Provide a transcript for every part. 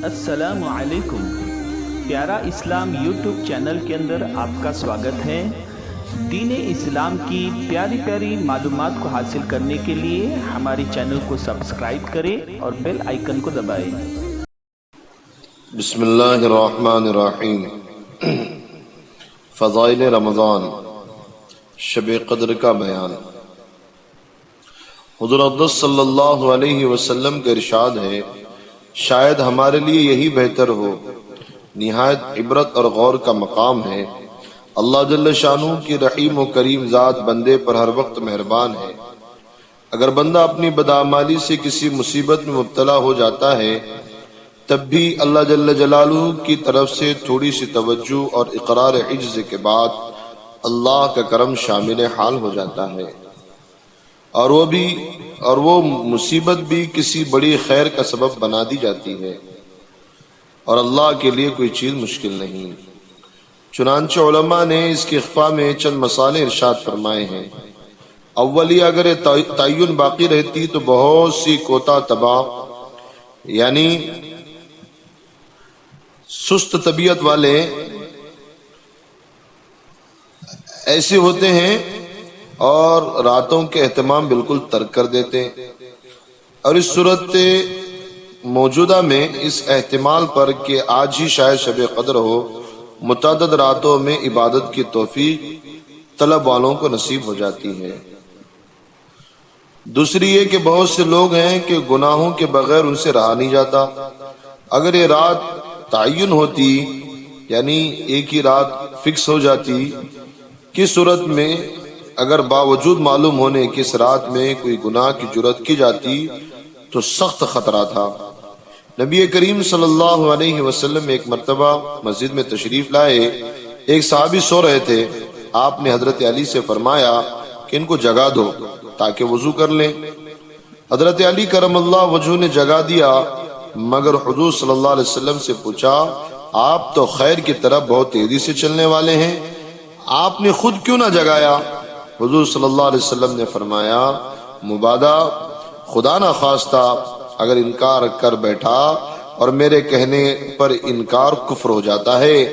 السلام علیکم۔ پیارا اسلام یوٹیوب چینل کے اندر آپ کا سواگت ہے۔ دین اسلام کی پیاری پیاری معلومات کو حاصل کرنے کے لیے ہماری چینل کو سبسکرائب کریں اور بیل آئیکن کو دبائیں۔ بسم اللہ الرحمن الرحیم۔ فضائل رمضان، شب قدر کا بیان۔ حضور اقدس صلی اللہ علیہ وسلم کا ارشاد ہے، شاید ہمارے لیے یہی بہتر ہو، نہایت عبرت اور غور کا مقام ہے۔ اللہ جل شانہ کی رحیم و کریم ذات بندے پر ہر وقت مہربان ہے۔ اگر بندہ اپنی بدعمالی سے کسی مصیبت میں مبتلا ہو جاتا ہے، تب بھی اللہ جل جلالہ کی طرف سے تھوڑی سی توجہ اور اقرار عجز کے بعد اللہ کا کرم شامل حال ہو جاتا ہے، اور وہ مصیبت بھی کسی بڑی خیر کا سبب بنا دی جاتی ہے، اور اللہ کے لیے کوئی چیز مشکل نہیں۔ چنانچہ علماء نے اس کے اخفاء میں چند مسائل ارشاد فرمائے ہیں۔ اولی، اگر تعین باقی رہتی تو بہت سی کوتا طبع یعنی سست طبیعت والے ایسے ہوتے ہیں اور راتوں کے اہتمام بالکل ترک کر دیتے ہیں، اور اس صورت موجودہ میں اس احتمال پر کہ آج ہی شاید شب قدر ہو، متعدد راتوں میں عبادت کی توفیق طلب والوں کو نصیب ہو جاتی ہے۔ دوسری یہ کہ بہت سے لوگ ہیں کہ گناہوں کے بغیر ان سے رہا نہیں جاتا۔ اگر یہ رات تعین ہوتی، یعنی ایک ہی رات فکس ہو جاتی، کس صورت میں اگر باوجود معلوم ہونے کہ اس رات میں کوئی گناہ کی جرات کی جاتی تو سخت خطرہ تھا۔ نبی کریم صلی اللہ علیہ وسلم ایک مرتبہ مسجد میں تشریف لائے، ایک صحابی سو رہے تھے۔ آپ نے حضرت علی سے فرمایا کہ ان کو جگا دو تاکہ وضو کر لیں۔ حضرت علی کرم اللہ وجہہ نے جگا دیا، مگر حضور صلی اللہ علیہ وسلم سے پوچھا، آپ تو خیر کی طرف بہت تیزی سے چلنے والے ہیں، آپ نے خود کیوں نہ جگایا؟ حضور صلی اللہ علیہ وسلم نے فرمایا، مبادا خدا نہ خواستہ اگر انکار کر بیٹھا اور میرے کہنے پر انکار کفر ہو جاتا ہے،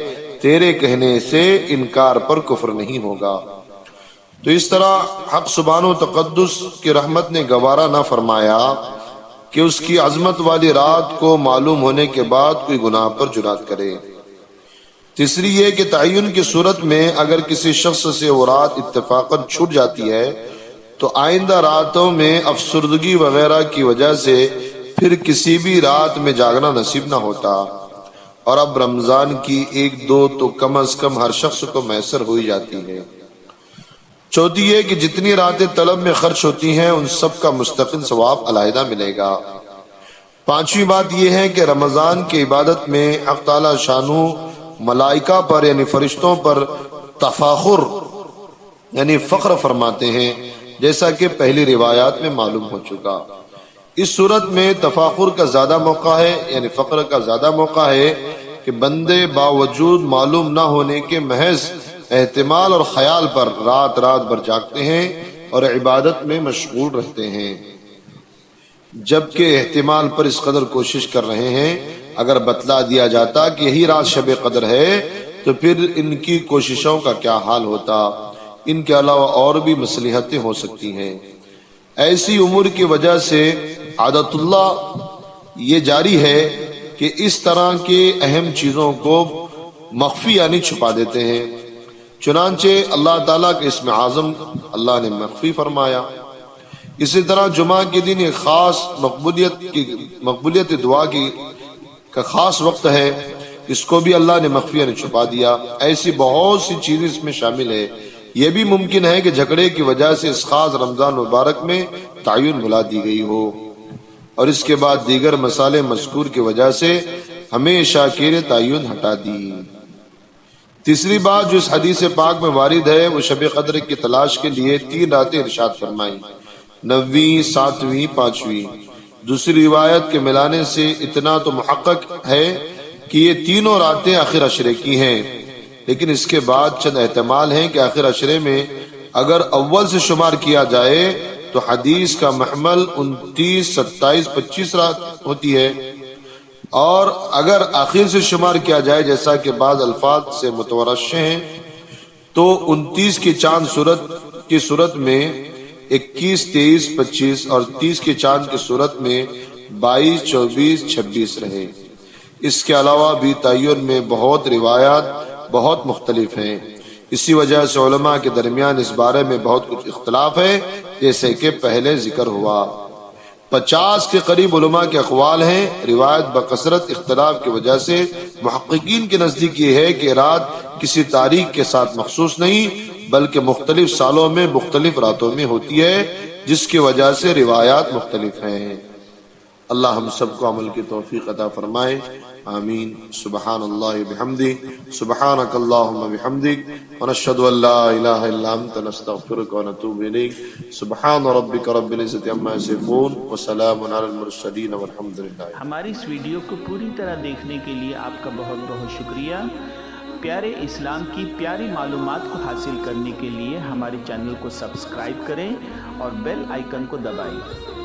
تیرے کہنے سے انکار پر کفر نہیں ہوگا۔ تو اس طرح حق سبحانہ و تقدس کی رحمت نے گوارا نہ فرمایا کہ اس کی عظمت والی رات کو معلوم ہونے کے بعد کوئی گناہ پر جرات کرے۔ تیسری یہ کہ تعین کی صورت میں اگر کسی شخص سے وہ رات اتفاقاً چھوٹ جاتی ہے تو آئندہ راتوں میں افسردگی وغیرہ کی وجہ سے پھر کسی بھی رات میں جاگنا نصیب نہ ہوتا، اور اب رمضان کی ایک دو تو کم از کم ہر شخص کو میسر ہوئی جاتی ہے۔ چوتھی یہ کہ جتنی راتیں طلب میں خرچ ہوتی ہیں ان سب کا مستقل ثواب علیحدہ ملے گا۔ پانچویں بات یہ ہے کہ رمضان کی عبادت میں حق تعالی شانہ ملائکہ پر یعنی فرشتوں پر تفاخر یعنی فخر فرماتے ہیں، جیسا کہ پہلی روایات میں معلوم ہو چکا۔ اس صورت میں تفاخر کا زیادہ موقع ہے، یعنی فخر کا زیادہ موقع ہے کہ بندے باوجود معلوم نہ ہونے کے محض احتمال اور خیال پر رات بھر جاگتے ہیں اور عبادت میں مشغول رہتے ہیں، جبکہ احتمال پر اس قدر کوشش کر رہے ہیں۔ اگر بتلا دیا جاتا کہ یہی رات شب قدر ہے تو پھر ان کی کوششوں کا کیا حال ہوتا۔ ان کے علاوہ اور بھی مصلحتیں ہو سکتی ہیں۔ ایسی امور کی وجہ سے عادت اللہ یہ جاری ہے کہ اس طرح کے اہم چیزوں کو مخفی یعنی چھپا دیتے ہیں۔ چنانچہ اللہ تعالیٰ کے اسم اعظم اللہ نے مخفی فرمایا۔ اسی طرح جمعہ کے دن ایک خاص مقبولیت دعا کا خاص وقت ہے، اس کو بھی اللہ نے مخفی یعنی چھپا دیا۔ ایسی بہت سی چیزیں اس میں شامل ہے۔ یہ بھی ممکن ہے کہ جھگڑے کی وجہ سے اس خاص رمضان مبارک میں تعین بلا دی گئی ہو، اور اس کے بعد دیگر مسائل مذکور کی وجہ سے ہمیشہ کے لیے تعین ہٹا دی۔ تیسری بات جو اس حدیث پاک میں وارد ہے وہ شب قدر کی تلاش کے لیے 3 راتیں ارشاد فرمائی، 9ویں، 7ویں، 5ویں۔ دوسری روایت کے ملانے سے اتنا تو محقق ہے کہ یہ تینوں راتیں آخر عشرے کی ہیں، لیکن اس کے بعد چند احتمال ہیں کہ آخر عشرے میں اگر اول سے شمار کیا جائے تو حدیث کا محمل 29، 27، 25 رات ہوتی ہے، اور اگر آخر سے شمار کیا جائے جیسا کہ بعض الفاظ سے متورشح ہیں تو 29 کے چاند کی صورت میں 21، 23، 25 اور 30 کے چاند کی صورت میں 22، 24، 26 رہے۔ اس کے علاوہ بھی تعین میں بہت روایات بہت مختلف ہیں، اسی وجہ سے علماء کے درمیان اس بارے میں بہت کچھ اختلاف ہے، جیسے کہ پہلے ذکر ہوا۔ 50 کے قریب علماء کے اقوال ہیں۔ روایت بکثرت اختلاف کی وجہ سے محققین کے نزدیک یہ ہے کہ رات کسی تاریخ کے ساتھ مخصوص نہیں بلکہ مختلف سالوں میں مختلف راتوں میں ہوتی ہے، جس کی وجہ سے روایات مختلف ہیں۔ اللہ ہم سب کو عمل کی توفیق عطا فرمائے، آمین۔ سبحان اللہ بحمدہ، سبحانک اللہم بحمدک، ونشہد ان لا الہ الا انت، نستغفرک ونتوب الیک۔ سبحان ربک رب العزت عما یصفون، وسلام علی المرسلین، والحمد للہ۔ ہماری اس ویڈیو کو پوری طرح دیکھنے کے لیے آپ کا بہت بہت شکریہ۔ پیارے اسلام کی پیاری معلومات کو حاصل کرنے کے لیے ہمارے چینل کو سبسکرائب کریں اور بیل آئیکن کو دبائیں۔